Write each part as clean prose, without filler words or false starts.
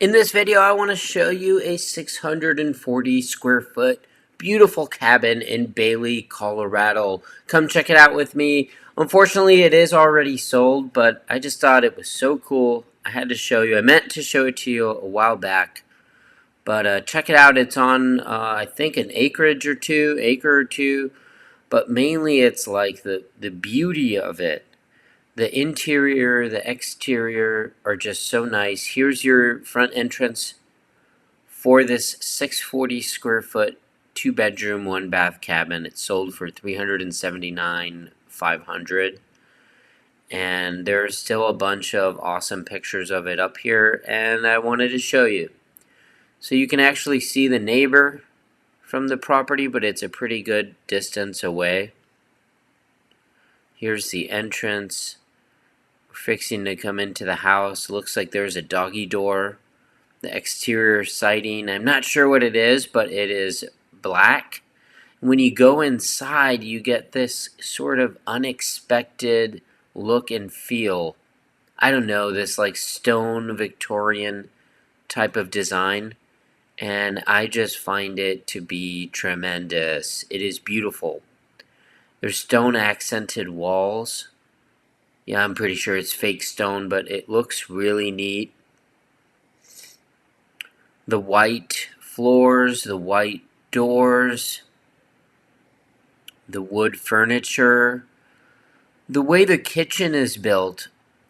In this video, I want to show you a 640 square foot beautiful cabin in Bailey, Colorado. Come check it out with me. Unfortunately, it is already sold, but I just thought it was so cool. I had to show you. I meant to show it to you a while back, but check it out. It's on, I think, an acre or two, but mainly it's like the beauty of it. The interior, the exterior are just so nice. Here's your front entrance for this 640 square foot 2-bedroom 1-bath cabin. It's sold for $379,500, and there's still a bunch of awesome pictures of it up here, and I wanted to show you. So you can actually see the neighbor from the property, but it's a pretty good distance away. Here's the entrance. We're fixing to come into the house. Looks like there's a doggy door. The exterior siding, I'm not sure what it is, but it is black. When you go inside, you get this sort of unexpected look and feel. I don't know, this like stone Victorian type of design, and I just find it to be tremendous. It is beautiful. There's stone accented walls. Yeah, I'm pretty sure it's fake stone, but it looks really neat. The white floors, the white doors, the wood furniture. The way the kitchen is built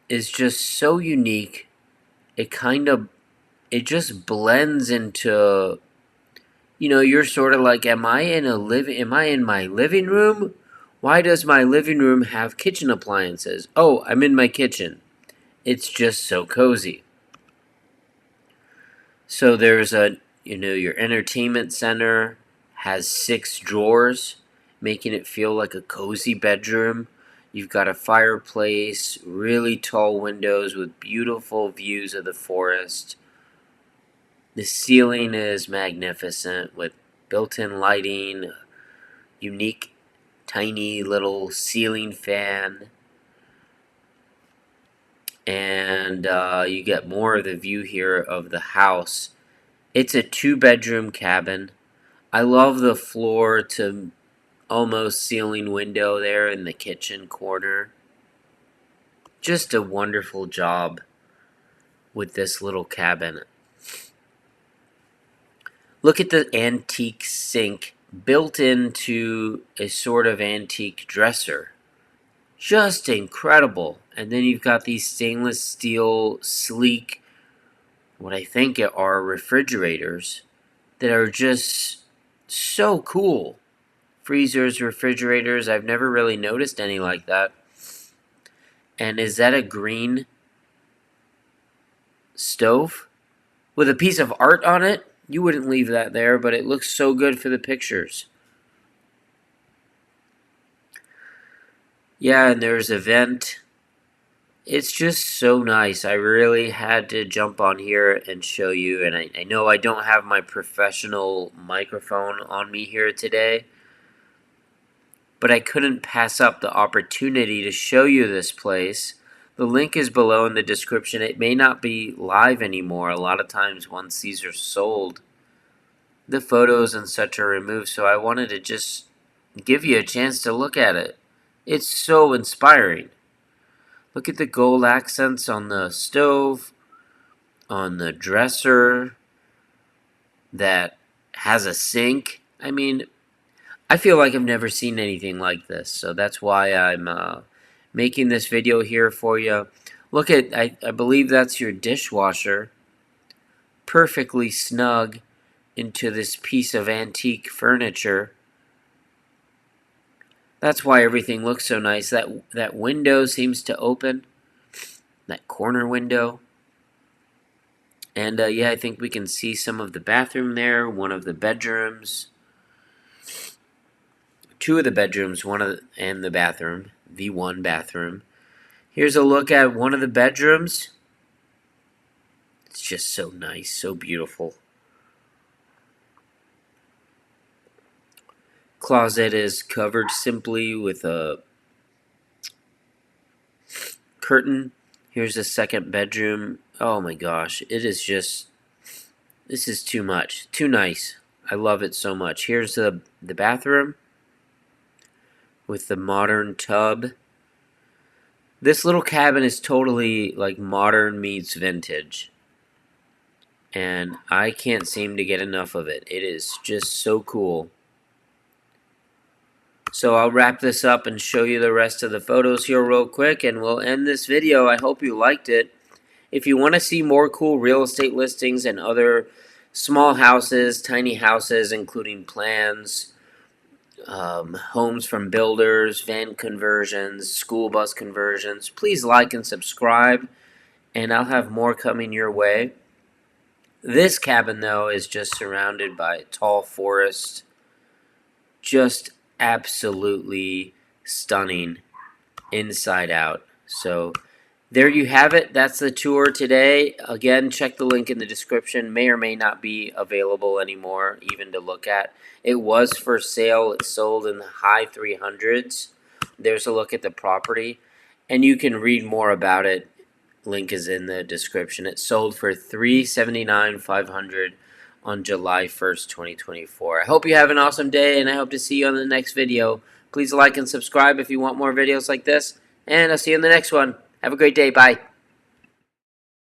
is just so unique. It just blends into, you're sort of like, am I in my living room? Why does my living room have kitchen appliances? Oh, I'm in my kitchen. It's just so cozy. So there's your entertainment center has 6 drawers, making it feel like a cozy bedroom. You've got a fireplace, really tall windows with beautiful views of the forest. The ceiling is magnificent with built-in lighting, unique tiny little ceiling fan. And you get more of the view here of the house. It's a 2-bedroom cabin. I love the floor to almost ceiling window there in the kitchen corner. Just a wonderful job with this little cabin. Look at the antique sink built into a sort of antique dresser. Just incredible. And then you've got these stainless steel, sleek, what I think are refrigerators that are just so cool. Freezers, refrigerators, I've never really noticed any like that. And is that a green stove with a piece of art on it? You wouldn't leave that there, but it looks so good for the pictures. Yeah, and there's a vent. It's just so nice. I really had to jump on here and show you, and I know I don't have my professional microphone on me here today, but I couldn't pass up the opportunity to show you this place. The link is below in the description. It may not be live anymore. A lot of times once these are sold, the photos and such are removed, so I wanted to just give you a chance to look at it. It's so inspiring. Look at the gold accents on the stove, on the dresser that has a sink. I mean, I feel like I've never seen anything like this, so that's why I'm making this video here for you. Look at, I believe that's your dishwasher, perfectly snug into this piece of antique furniture. That's why everything looks so nice. That window seems to open, that corner window. And yeah, I think we can see some of the bathroom there, one of the bedrooms. 2 of the bedrooms, and the bathroom, the 1 bathroom. Here's a look at one of the bedrooms. It's just so nice, so beautiful. Closet is covered simply with a curtain. Here's the 2nd bedroom. Oh my gosh, it is just This is too much. Too nice. I love it so much. Here's the bathroom with the modern tub. This little cabin is totally like modern meets vintage. And I can't seem to get enough of it. It is just so cool. So I'll wrap this up and show you the rest of the photos here real quick, and we'll end this video. I hope you liked it. If you want to see more cool real estate listings and other small houses, tiny houses, including plans, homes from builders, van conversions, school bus conversions, please like and subscribe, and I'll have more coming your way. This cabin, though, is just surrounded by tall forest. Just absolutely stunning inside out. So there you have it. That's the tour today. Again, check the link in the description. May or may not be available anymore even to look at. It was for sale. It sold in the high 300s. There's a look at the property, and you can read more about it. Link is in the description. It sold for $379,500 on July 1st, 2024. I hope you have an awesome day, and I hope to see you on the next video. Please like and subscribe if you want more videos like this, and I'll see you in the next one. Have a great day. Bye.